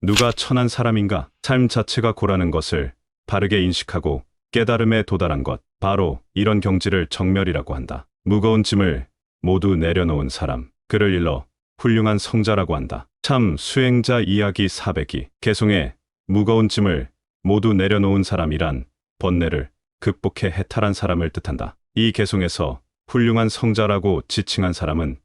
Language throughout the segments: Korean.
누가 천한 사람인가? 삶 자체가 고라는 것을 바르게 인식하고 깨달음에 도달한 것. 바로 이런 경지를 정멸이라고 한다. 무거운 짐을 모두 내려놓은 사람. 그를 일러 훌륭한 성자라고 한다. 참 수행자 이야기 402. 개송에 무거운 짐을 모두 내려놓은 사람이란 번뇌를 극복해 해탈한 사람을 뜻한다. 이 개송에서 훌륭한 성자라고 지칭한 사람은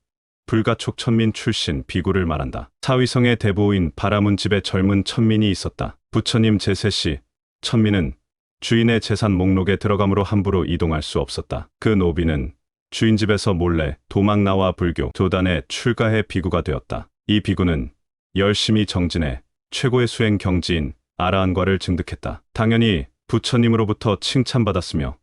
불가촉 천민 출신 비구를 말한다. 사위성의 대보인 바라문 집에 젊은 천민이 있었다. 부처님 제세시 천민은 주인의 재산 목록에 들어감으로 함부로 이동할 수 없었다. 그 노비는 주인 집에서 몰래 도망 나와 불교 도단에 출가해 비구가 되었다. 이 비구는 열심히 정진해 최고의 수행 경지인 아라한과를 증득했다. 당연히 부처님으로부터 칭찬받았으며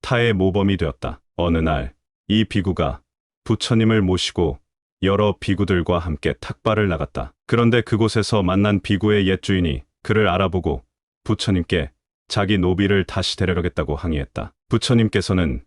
타의 모범이 되었다. 어느 날 이 비구가 부처님을 모시고 여러 비구들과 함께 탁발을 나갔다. 그런데 그곳에서 만난 비구의 옛 주인이 그를 알아보고 부처님께 자기 노비를 다시 데려가겠다고 항의했다. 부처님께서는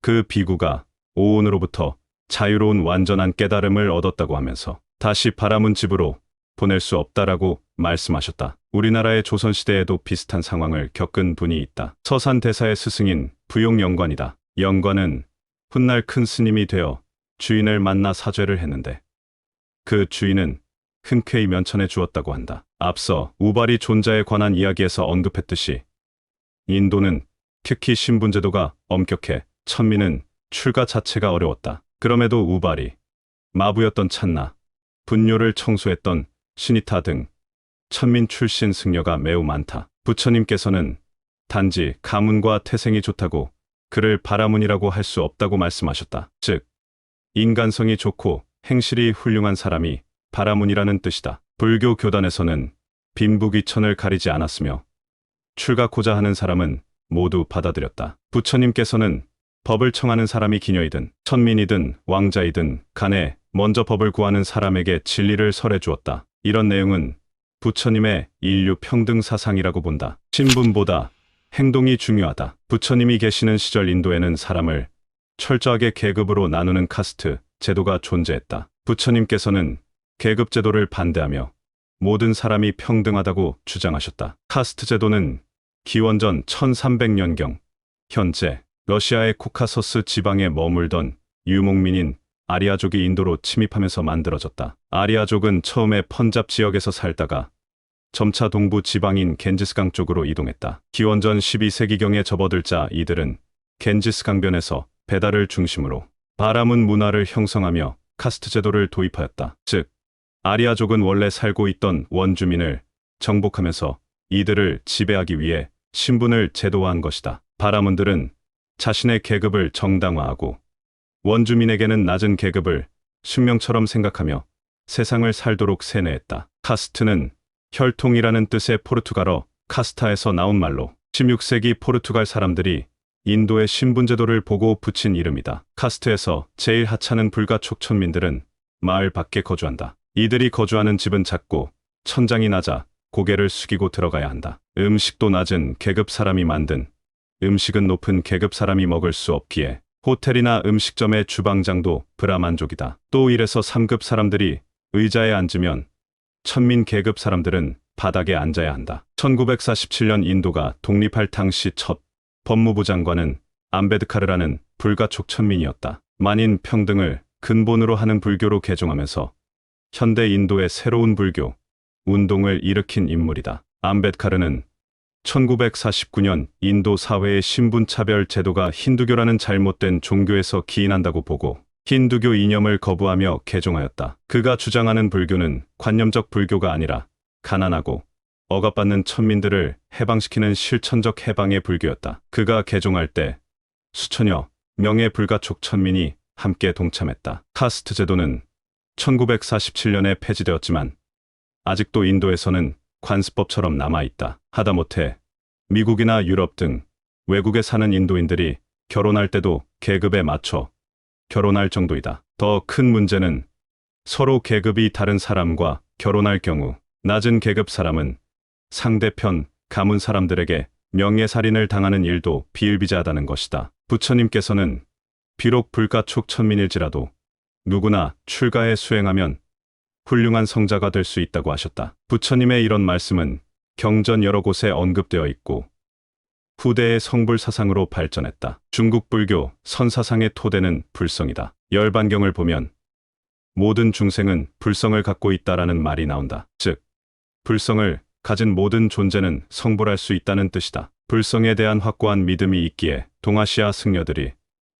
그 비구가 오온으로부터 자유로운 완전한 깨달음을 얻었다고 하면서 다시 바라문 집으로 보낼 수 없다라고 말씀하셨다. 우리나라의 조선시대에도 비슷한 상황을 겪은 분이 있다. 서산대사의 스승인 부용영관이다. 영관은 훗날 큰 스님이 되어 주인을 만나 사죄를 했는데 그 주인은 흔쾌히 면천해 주었다고 한다. 앞서 우발이 존자에 관한 이야기에서 언급했듯이 인도는 특히 신분제도가 엄격해 천민은 출가 자체가 어려웠다. 그럼에도 우발이 마부였던 찬나, 분뇨를 청소했던 신이타 등 천민 출신 승려가 매우 많다. 부처님께서는 단지 가문과 태생이 좋다고 그를 바라문이라고 할 수 없다고 말씀하셨다. 즉, 인간성이 좋고 행실이 훌륭한 사람이 바라문이라는 뜻이다. 불교 교단에서는 빈부귀천을 가리지 않았으며 출가코자 하는 사람은 모두 받아들였다. 부처님께서는 법을 청하는 사람이 기녀이든 천민이든 왕자이든 간에 먼저 법을 구하는 사람에게 진리를 설해 주었다. 이런 내용은 부처님의 인류 평등 사상이라고 본다. 신분보다 행동이 중요하다. 부처님이 계시는 시절 인도에는 사람을 철저하게 계급으로 나누는 카스트 제도가 존재했다. 부처님께서는 계급 제도를 반대하며 모든 사람이 평등하다고 주장하셨다. 카스트 제도는 기원전 1300년경 현재 러시아의 코카서스 지방에 머물던 유목민인 아리아족이 인도로 침입하면서 만들어졌다. 아리아족은 처음에 펀잡 지역에서 살다가 점차 동부 지방인 겐지스강 쪽으로 이동했다. 기원전 12세기경에 접어들자 이들은 겐지스 강변에서 배달을 중심으로 바라문 문화를 형성하며 카스트 제도를 도입하였다. 즉, 아리아족은 원래 살고 있던 원주민을 정복하면서 이들을 지배하기 위해 신분을 제도화한 것이다. 바라문들은 자신의 계급을 정당화하고 원주민에게는 낮은 계급을 숙명처럼 생각하며 세상을 살도록 세뇌했다. 카스트는 혈통이라는 뜻의 포르투갈어 카스타에서 나온 말로 16세기 포르투갈 사람들이 인도의 신분제도를 보고 붙인 이름이다. 카스트에서 제일 하찮은 불가촉 천민들은 마을 밖에 거주한다. 이들이 거주하는 집은 작고 천장이 낮아 고개를 숙이고 들어가야 한다. 음식도 낮은 계급 사람이 만든 음식은 높은 계급 사람이 먹을 수 없기에 호텔이나 음식점의 주방장도 브라만족이다. 또 이래서 3급 사람들이 의자에 앉으면 천민 계급 사람들은 바닥에 앉아야 한다. 1947년 인도가 독립할 당시 첫 법무부 장관은 암베드카르라는 불가촉 천민이었다. 만인 평등을 근본으로 하는 불교로 개종하면서 현대 인도의 새로운 불교 운동을 일으킨 인물이다. 암베드카르는 1949년 인도 사회의 신분차별 제도가 힌두교라는 잘못된 종교에서 기인한다고 보고 힌두교 이념을 거부하며 개종하였다. 그가 주장하는 불교는 관념적 불교가 아니라 가난하고 억압받는 천민들을 해방시키는 실천적 해방의 불교였다. 그가 개종할 때 수천여 명의 불가촉 천민이 함께 동참했다. 카스트 제도는 1947년에 폐지되었지만 아직도 인도에서는 관습법처럼 남아있다. 하다못해 미국이나 유럽 등 외국에 사는 인도인들이 결혼할 때도 계급에 맞춰 결혼할 정도이다. 더 큰 문제는 서로 계급이 다른 사람과 결혼할 경우 낮은 계급 사람은 상대편 가문 사람들에게 명예살인을 당하는 일도 비일비재하다는 것이다. 부처님께서는 비록 불가촉 천민일지라도 누구나 출가에 수행하면 훌륭한 성자가 될 수 있다고 하셨다. 부처님의 이런 말씀은 경전 여러 곳에 언급되어 있고 후대의 성불 사상으로 발전했다. 중국 불교 선사상의 토대는 불성이다. 열반경을 보면 모든 중생은 불성을 갖고 있다라는 말이 나온다. 즉, 불성을 가진 모든 존재는 성불할 수 있다는 뜻이다. 불성에 대한 확고한 믿음이 있기에 동아시아 승려들이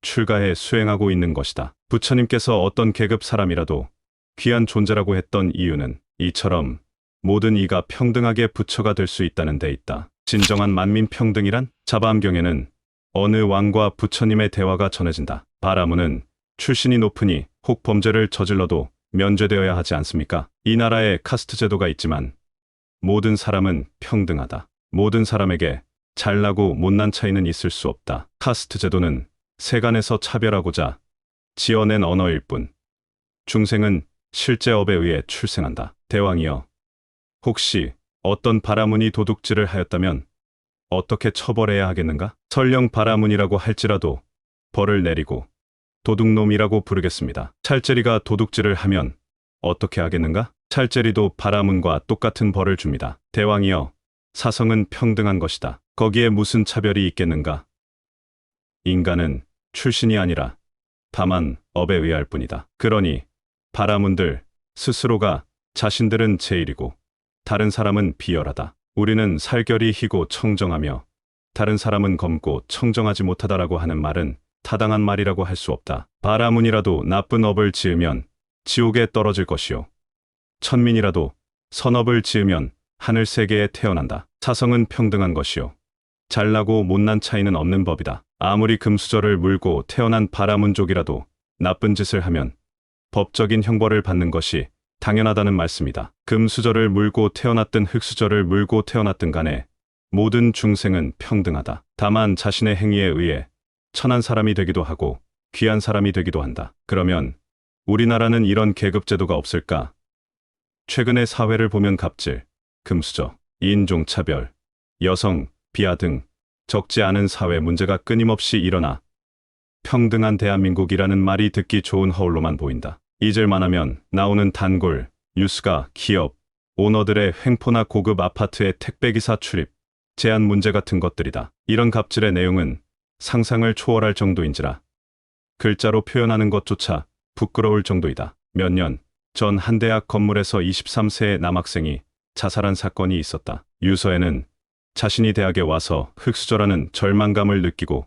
출가해 수행하고 있는 것이다. 부처님께서 어떤 계급 사람이라도 귀한 존재라고 했던 이유는 이처럼 모든 이가 평등하게 부처가 될 수 있다는 데 있다. 진정한 만민 평등이란? 자바암경에는 어느 왕과 부처님의 대화가 전해진다. 바라문은 출신이 높으니 혹 범죄를 저질러도 면죄되어야 하지 않습니까? 이 나라에 카스트 제도가 있지만 모든 사람은 평등하다. 모든 사람에게 잘나고 못난 차이는 있을 수 없다. 카스트 제도는 세간에서 차별하고자 지어낸 언어일 뿐 중생은 실제 업에 의해 출생한다. 대왕이여, 혹시 어떤 바라문이 도둑질을 하였다면 어떻게 처벌해야 하겠는가? 설령 바라문이라고 할지라도 벌을 내리고 도둑놈이라고 부르겠습니다. 찰제리가 도둑질을 하면 어떻게 하겠는가? 찰제리도 바라문과 똑같은 벌을 줍니다. 대왕이여, 사성은 평등한 것이다. 거기에 무슨 차별이 있겠는가? 인간은 출신이 아니라 다만 업에 의할 뿐이다. 그러니 바라문들 스스로가 자신들은 제일이고 다른 사람은 비열하다. 우리는 살결이 희고 청정하며 다른 사람은 검고 청정하지 못하다라고 하는 말은 타당한 말이라고 할 수 없다. 바라문이라도 나쁜 업을 지으면 지옥에 떨어질 것이요, 천민이라도 선업을 지으면 하늘 세계에 태어난다. 사성은 평등한 것이요, 잘나고 못난 차이는 없는 법이다. 아무리 금수저를 물고 태어난 바라문족이라도 나쁜 짓을 하면 법적인 형벌을 받는 것이 당연하다는 말씀이다. 금수저를 물고 태어났든 흙수저를 물고 태어났든 간에 모든 중생은 평등하다. 다만 자신의 행위에 의해 천한 사람이 되기도 하고 귀한 사람이 되기도 한다. 그러면 우리나라는 이런 계급제도가 없을까? 최근의 사회를 보면 갑질, 금수저, 인종차별, 여성, 비하 등 적지 않은 사회 문제가 끊임없이 일어나 평등한 대한민국이라는 말이 듣기 좋은 허울로만 보인다. 잊을만 하면 나오는 단골, 뉴스가 기업, 오너들의 횡포나 고급 아파트의 택배기사 출입, 제한 문제 같은 것들이다. 이런 갑질의 내용은 상상을 초월할 정도인지라 글자로 표현하는 것조차 부끄러울 정도이다. 몇 년 전 한 대학 건물에서 23세의 남학생이 자살한 사건이 있었다. 유서에는 자신이 대학에 와서 흙수저라는 절망감을 느끼고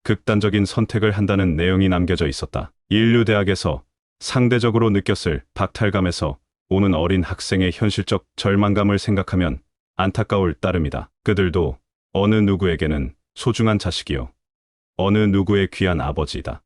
극단적인 선택을 한다는 내용이 남겨져 있었다. 인류대학에서 상대적으로 느꼈을 박탈감에서 오는 어린 학생의 현실적 절망감을 생각하면 안타까울 따름이다. 그들도 어느 누구에게는 소중한 자식이요, 어느 누구의 귀한 아버지이다.